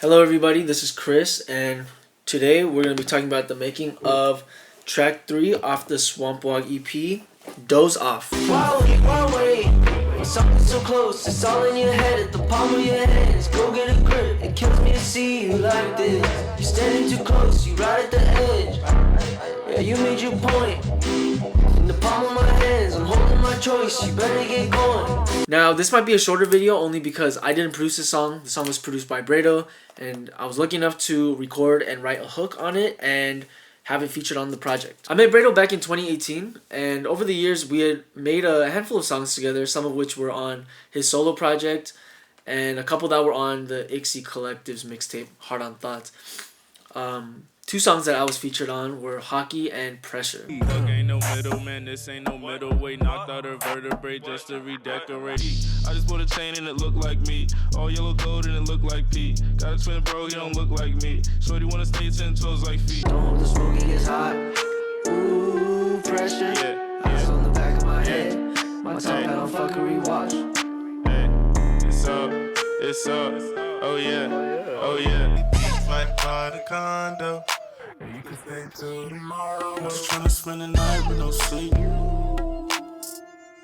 Hello everybody, this is Chris, and today we're going to be talking about the making of track 3 off the Swamp Walk EP, Doze Off. Something so close, it's all in your head, at the palm of your hands. Go get a grip, it kills me to see you like this. You're standing too close, you right at the edge. Yeah, you made your point. In the palm of my hands, I'm holding my choice, you better get going. Now, this might be a shorter video only because I didn't produce this song. The song was produced by Bredo, and I was lucky enough to record and write a hook on it and have it featured on the project. I met Bredo back in 2018, and over the years we had made a handful of songs together, some of which were on his solo project, and a couple that were on the Ixie Collective's mixtape, Hard on Thoughts. Two songs that I was featured on were Hockey and Pressure. Ain't no middleman, this ain't no middleweight. Knocked out her vertebrae just to redecorate. I just bought a chain and it looked like me. All yellow gold and it looked like Pete. Got a twin bro, he don't look like me. Shorty wanna stay 10 toes like feet. Don't hold the smoky, it's hot. Ooh, pressure. Yeah. Eyes on the back of my head. My top hat on fuckery watch. Hey, it's up, oh yeah, oh yeah. Might buy the condo, and you can stay till tomorrow. I'm just tryna spend the night with no sleep.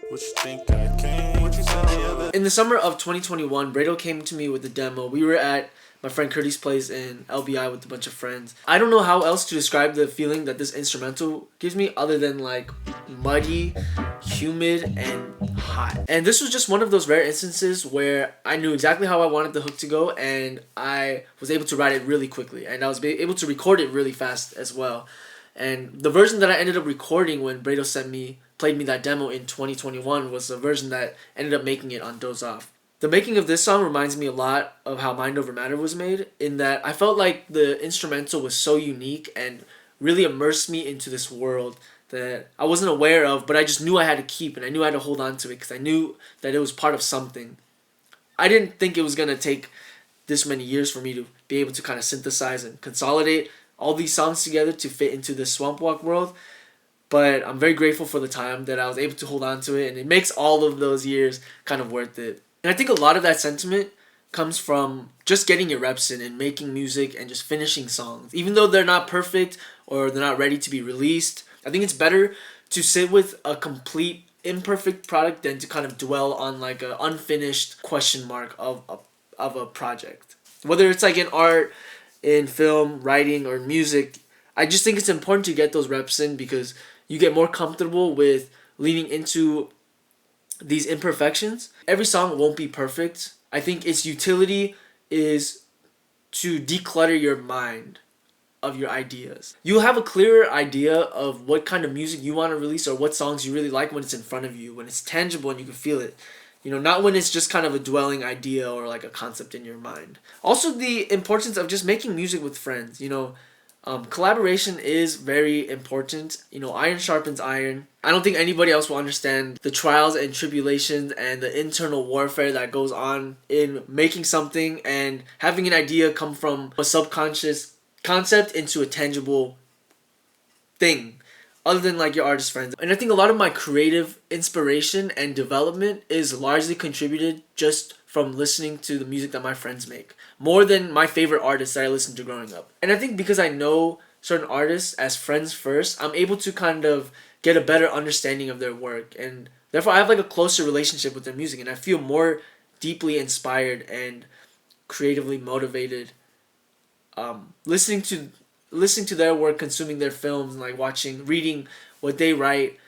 What you think I came? What you said the other? In the summer of 2021, Bredo came to me with a demo. We were at my friend Curdy's place in LBI with a bunch of friends. I don't know how else to describe the feeling that this instrumental gives me other than like muddy, humid, and hot. And this was just one of those rare instances where I knew exactly how I wanted the hook to go, and I was able to write it really quickly, and I was able to record it really fast as well. And the version that I ended up recording when Bredo played me that demo in 2021 was the version that ended up making it on Doze Off. The making of this song reminds me a lot of how Mind Over Matter was made, in that I felt like the instrumental was so unique and really immersed me into this world that I wasn't aware of, but I just knew I had to keep, and I knew I had to hold on to it because I knew that it was part of something. I didn't think it was going to take this many years for me to be able to kind of synthesize and consolidate all these songs together to fit into this Swamp Walk world, but I'm very grateful for the time that I was able to hold on to it, and it makes all of those years kind of worth it. And I think a lot of that sentiment comes from just getting your reps in and making music and just finishing songs. Even though they're not perfect or they're not ready to be released, I think it's better to sit with a complete imperfect product than to kind of dwell on like an unfinished question mark of a project. Whether it's like in art, in film, writing, or music, I just think it's important to get those reps in because you get more comfortable with leaning into these imperfections. Every song won't be perfect. I think its utility is to declutter your mind of your ideas. You'll have a clearer idea of what kind of music you want to release or what songs you really like when it's in front of you, when it's tangible and you can feel it. You know, not when it's just kind of a dwelling idea or like a concept in your mind. Also, the importance of just making music with friends. You know, collaboration is very important. You know, iron sharpens iron. I don't think anybody else will understand the trials and tribulations and the internal warfare that goes on in making something and having an idea come from a subconscious concept into a tangible thing, other than like your artist friends. And I think a lot of my creative inspiration and development is largely contributed just from listening to the music that my friends make, more than my favorite artists that I listened to growing up. And I think because I know certain artists as friends first, I'm able to kind of get a better understanding of their work, and therefore I have like a closer relationship with their music, and I feel more deeply inspired and creatively motivated listening to their work, consuming their films, and like reading what they write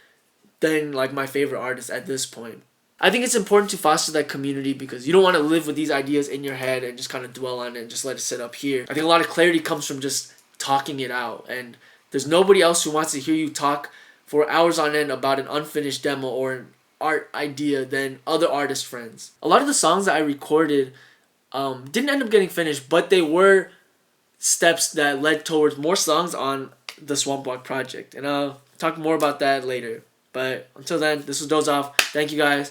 than like my favorite artists at this point. I think it's important to foster that community because you don't want to live with these ideas in your head and just kind of dwell on it and just let it sit up here. I think a lot of clarity comes from just talking it out, and there's nobody else who wants to hear you talk for hours on end about an unfinished demo or an art idea than other artist friends. A lot of the songs that I recorded didn't end up getting finished, but they were steps that led towards more songs on the Swamp Walk project, and I'll talk more about that later. But until then, this was Doze Off. Thank you guys.